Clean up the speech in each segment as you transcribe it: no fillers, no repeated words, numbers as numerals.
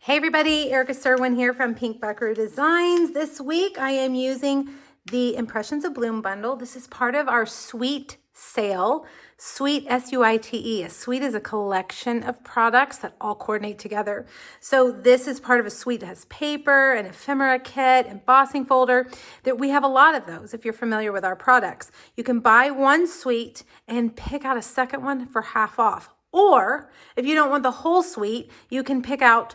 Hey everybody, Erica Serwin here from Pink Buckaroo Designs. This week I am using the Impressions of Bloom bundle. This is part of our Suite sale. Suite, S-U-I-T-E. A suite is a collection of products that all coordinate together. So this is part of a suite that has paper, an ephemera kit, embossing folder. That we have a lot of those if you're familiar with our products. You can buy one suite and pick out a second one for half off. Or if you don't want the whole suite, you can pick out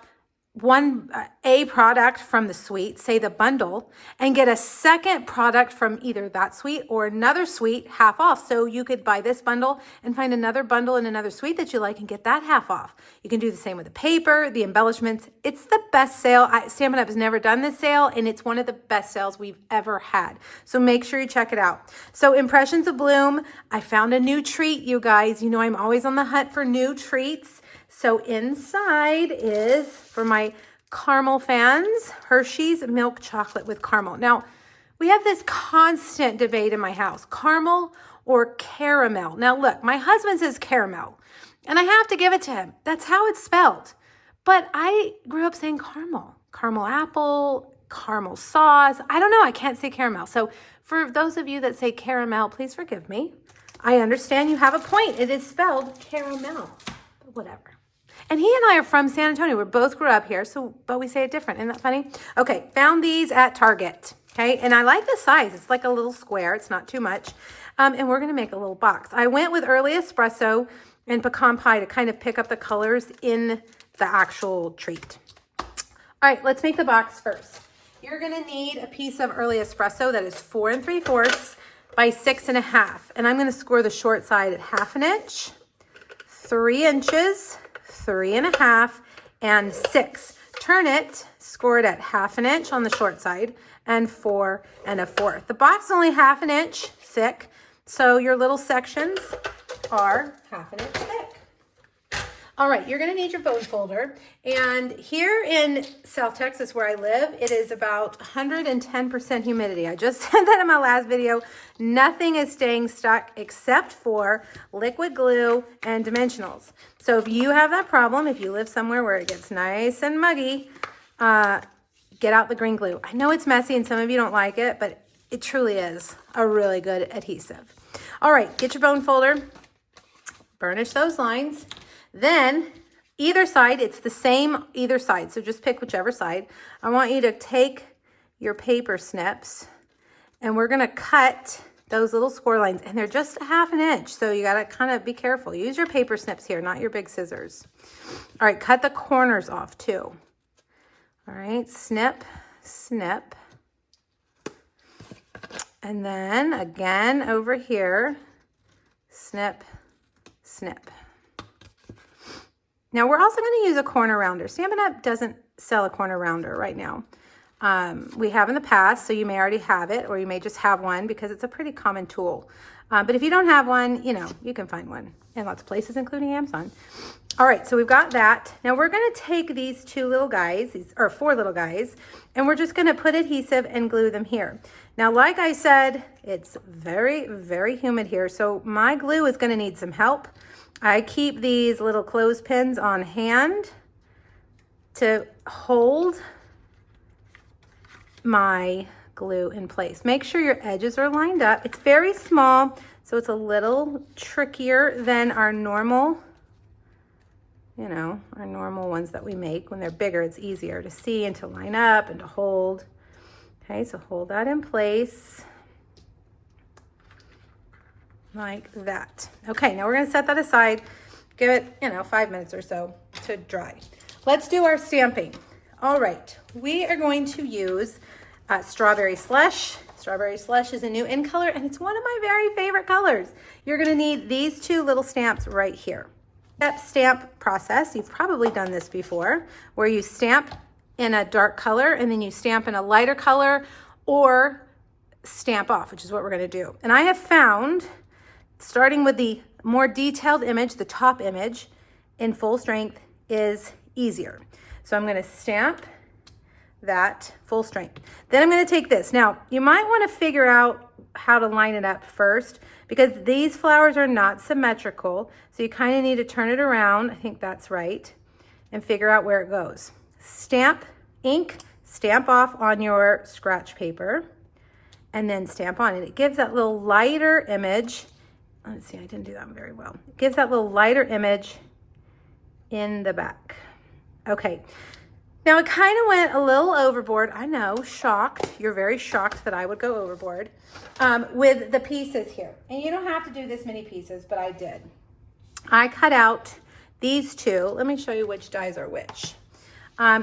a product from the suite, say the bundle, and get a second product from either that suite or another suite half off. So you could buy this bundle and find another bundle in another suite that you like and get that half off. You can do the same with the paper, the embellishments. It's the best sale. Stampin' Up! Has never done this sale, and it's one of the best sales we've ever had. So make sure you check it out. So Impressions of Bloom, I found a new treat, you guys. You know I'm always on the hunt for new treats. So inside is, for my caramel fans, Hershey's milk chocolate with caramel. Now, we have this constant debate in my house, caramel or caramel. Now, look, my husband says caramel, and I have to give it to him. That's how it's spelled. But I grew up saying caramel, caramel apple, caramel sauce. I don't know. I can't say caramel. So for those of you that say caramel, please forgive me. I understand you have a point. It is spelled caramel, but whatever. And he and I are from San Antonio. We both grew up here, but we say it different. Isn't that funny? Okay, found these at Target. Okay, and I like the size. It's like a little square. It's not too much. And we're going to make a little box. I went with early espresso and pecan pie to kind of pick up the colors in the actual treat. All right, let's make the box first. You're going to need a piece of early espresso that is 4 3/4 by 6 1/2. And I'm going to score the short side at 1/2 inch, 3 inches, 3 1/2, and 6. Turn it, score it at 1/2 inch on the short side, and 4 1/4. The box is only 1/2 inch thick, so your little sections are 1/2 inch thick. All right, you're going to need your bone folder, and here in South Texas where I live, it is about 110% humidity. I just said that in my last video. Nothing is staying stuck except for liquid glue and dimensionals. So if you have that problem, if you live somewhere where it gets nice and muggy, get out the green glue. I know it's messy and some of you don't like it, but it truly is a really good adhesive. All right, get your bone folder, burnish those lines. Then either side, it's the same either side. So just pick whichever side. I want you to take your paper snips and we're going to cut those little score lines, and they're just 1/2 inch. So you got to kind of be careful. Use your paper snips here, not your big scissors. All right, cut the corners off too. All right, snip, snip. And then again over here, snip, snip. Now we're also going to use a corner rounder. Stampin' Up! Doesn't sell a corner rounder right now. We have in the past, so you may already have it, or you may just have one because it's a pretty common tool. But if you don't have one, you know, you can find one in lots of places, including Amazon. All right, so we've got that. Now we're going to take these 2 little guys, or 4 little guys, and we're just going to put adhesive and glue them here. Now, like I said, it's very, very humid here, so my glue is going to need some help. I keep these little clothespins on hand to hold my glue in place. Make sure your edges are lined up. It's very small, so it's a little trickier than our normal, you know, our normal ones that we make. When they're bigger, it's easier to see and to line up and to hold. Okay, so hold that in place like that. Okay, now we're going to set that aside. Give it, you know, 5 minutes or so to dry. Let's do our stamping. All right, we are going to use Strawberry Slush. Strawberry Slush is a new in color, and it's one of my very favorite colors. You're going to need these 2 little stamps right here. That stamp process, you've probably done this before, where you stamp in a dark color and then you stamp in a lighter color, or stamp off, which is what we're going to do. And I have found, starting with the more detailed image, the top image in full strength is easier. So I'm going to stamp that full strength. Then I'm going to take this. Now, you might want to figure out how to line it up first, because these flowers are not symmetrical. So you kind of need to turn it around. I think that's right. And figure out where it goes. stamp ink, stamp off on your scratch paper, and then stamp on. And it gives that little lighter image. Let's see, I didn't do that very well. It gives that little lighter image in the back. Okay, now it kind of went a little overboard. I know, shocked. You're very shocked that I would go overboard with the pieces here. And you don't have to do this many pieces, but I did. I cut out these two. Let me show you which dies are which.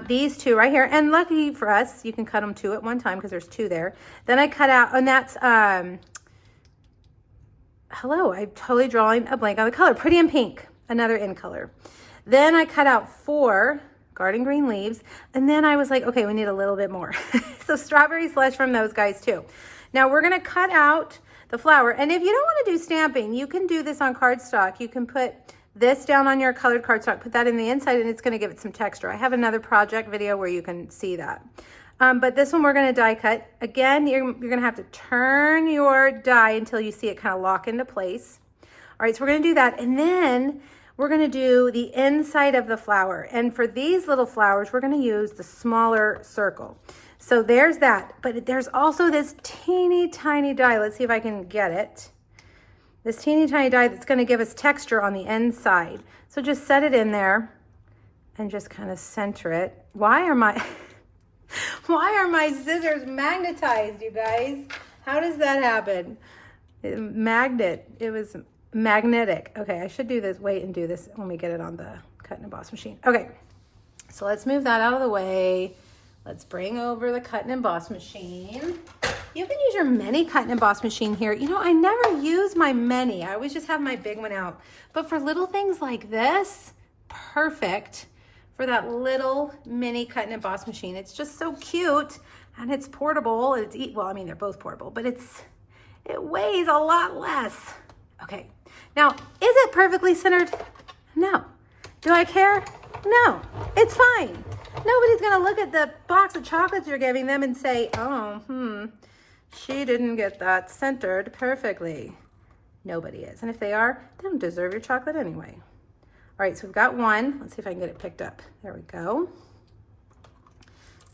These two right here, and lucky for us, you can cut them two at one time because there's two there. Then I cut out, and that's, hello, I'm totally drawing a blank on the color. Pretty in Pink, another in color. Then I cut out 4 garden green leaves, and then I was like, okay, we need a little bit more. So strawberry slush from those guys too. Now we're gonna cut out the flower, and if you don't wanna do stamping, you can do this on cardstock. You can put this down on your colored cardstock, put that in the inside, and it's gonna give it some texture. I have another project video where you can see that. But this one we're gonna die cut. Again, you're gonna have to turn your die until you see it kind of lock into place. All right, so we're gonna do that, and then we're gonna do the inside of the flower. And for these little flowers, we're gonna use the smaller circle. So there's that, but there's also this teeny tiny die. Let's see if I can get it. This teeny tiny die that's gonna give us texture on the inside. So just set it in there and just kind of center it. Why are my scissors magnetized, you guys? How does that happen? It was magnetic. Okay, I should do this, wait and do this when we get it on the cut and emboss machine. Okay, so let's move that out of the way. Let's bring over the cut and emboss machine. You can use your mini cut and emboss machine here. You know, I never use my mini. I always just have my big one out. But for little things like this, perfect for that little mini cut and emboss machine. It's just so cute, and it's portable. Well, I mean, they're both portable, but it weighs a lot less. Okay, now, is it perfectly centered? No. Do I care? No, it's fine. Nobody's gonna look at the box of chocolates you're giving them and say, oh, she didn't get that centered perfectly. Nobody is. And if they are, they don't deserve your chocolate anyway. All right, so we've got one. Let's see if I can get it picked up. There we go.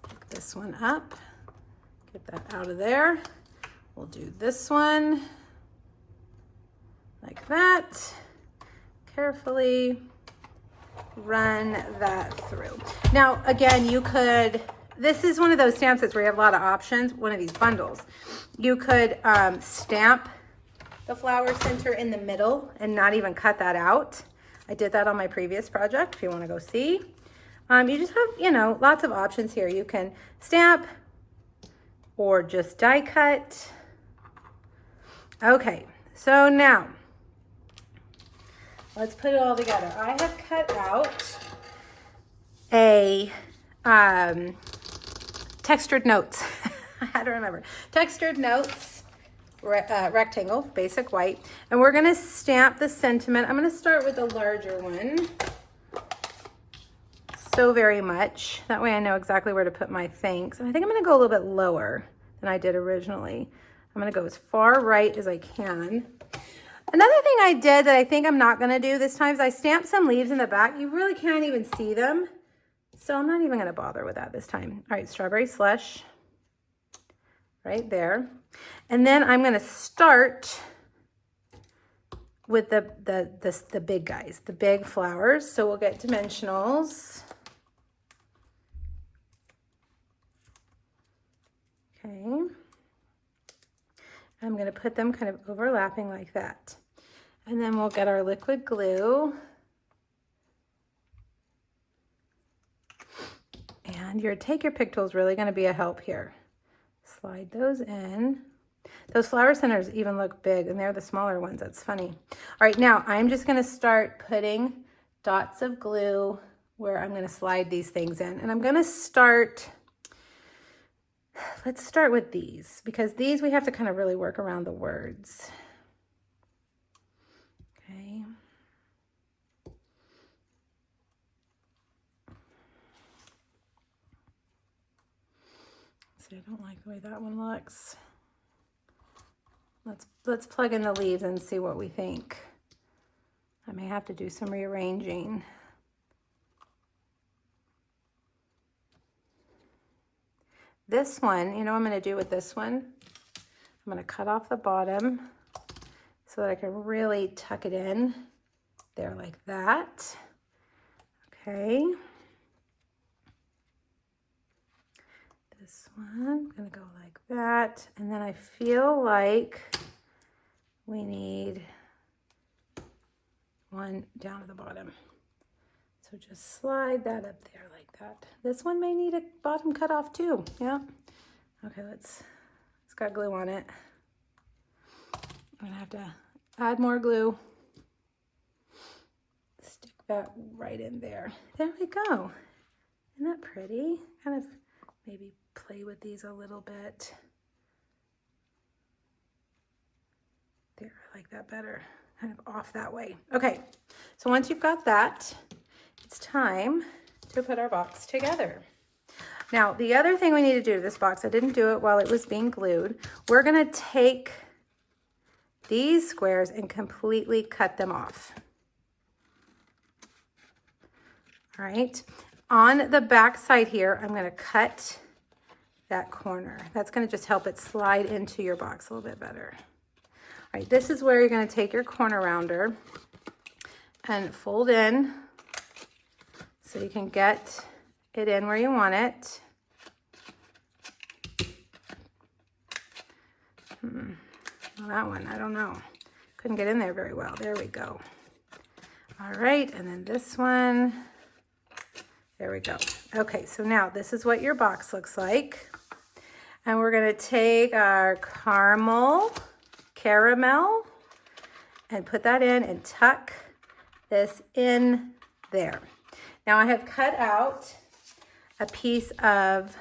Pick this one up. Get that out of there. We'll do this one like that. Carefully run that through. Now, again, you could, this is one of those stamp sets where you have a lot of options, one of these bundles. You could stamp the flower center in the middle and not even cut that out. I did that on my previous project, if you want to go see. You just have, you know, lots of options here. You can stamp or just die cut. Okay, so now let's put it all together. I have cut out a textured notes. I had to remember. Textured notes. Rectangle, basic white, and we're going to stamp the sentiment. I'm going to start with the larger one, so very much. That way I know exactly where to put my thanks. And I think I'm going to go a little bit lower than I did originally. I'm going to go as far right as I can. Another thing I did that I think I'm not going to do this time is I stamped some leaves in the back. You really can't even see them, so I'm not even going to bother with that this time. All right, strawberry slush right there. And then I'm going to start with the big guys, the big flowers. So we'll get dimensionals. Okay. I'm going to put them kind of overlapping like that. And then we'll get our liquid glue. And your take your pick tool is really going to be a help here. Slide those in. Those flower centers even look big, and they're the smaller ones. That's funny. All right, now I'm just going to start putting dots of glue where I'm going to slide these things in. And I'm going to start, let's start with these, because these we have to kind of really work around the words. Okay. See, I don't like the way that one looks. Let's plug in the leaves and see what we think. I may have to do some rearranging. this one, you know what I'm going to do with this one? I'm going to cut off the bottom so that I can really tuck it in there like that. Okay. This one, I'm going to go like that. And then I feel like we need one down at the bottom. So just slide that up there like that. This one may need a bottom cut off too. Yeah. Okay, it's got glue on it. I'm gonna have to add more glue. Stick that right in there. There we go. Isn't that pretty? Kind of maybe play with these a little bit. There, I like that better. Kind of off that way. Okay, so once you've got that, it's time to put our box together. Now, the other thing we need to do to this box, I didn't do it while it was being glued. We're gonna take these squares and completely cut them off. All right, on the back side here, I'm gonna cut that corner. That's gonna just help it slide into your box a little bit better. All right, this is where you're gonna take your corner rounder and fold in so you can get it in where you want it. Well, that one, I don't know. Couldn't get in there very well. There we go. All right, and then this one. There we go. Okay, so now this is what your box looks like. And we're gonna take our caramel, and put that in and tuck this in there. Now I have cut out a piece of,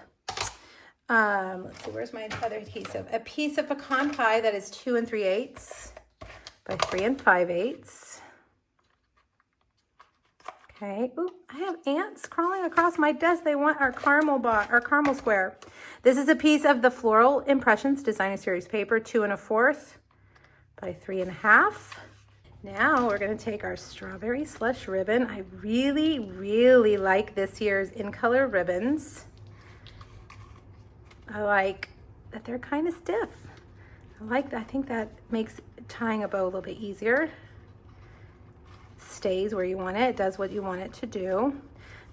let's see, where's my other adhesive? A piece of pecan pie that is 2 3/8 by 3 5/8. Okay. Ooh, I have ants crawling across my desk. They want our caramel square. This is a piece of the Floral Impressions Designer Series paper, 2 1/4 by 3 1/2. Now we're going to take our strawberry slush ribbon. I really, really like this year's In Color ribbons. I like that they're kind of stiff. I think that makes tying a bow a little bit easier. It stays where you want it. It does what you want it to do.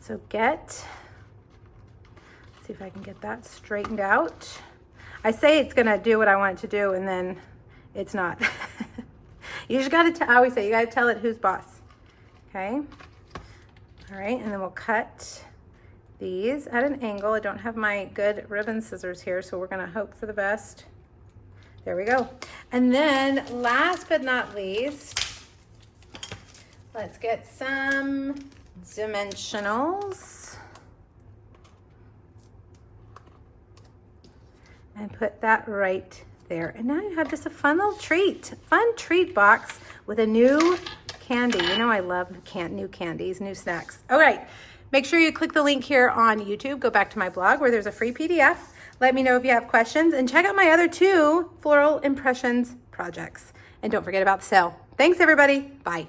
So let's see if I can get that straightened out. I say it's going to do what I want it to do, and then it's not. You just got to, I always say, you got to tell it who's boss. Okay. All right. And then we'll cut these at an angle. I don't have my good ribbon scissors here, so we're going to hope for the best. There we go. And then last but not least, let's get some dimensionals and put that right there. And now you have just a fun little treat box with a new candy. You know I love new candies, new snacks. All right, make sure you click the link here on YouTube. Go back to my blog where there's a free PDF. Let me know if you have questions, and check out my other 2 Floral Impressions projects. And don't forget about the sale. Thanks, everybody. Bye.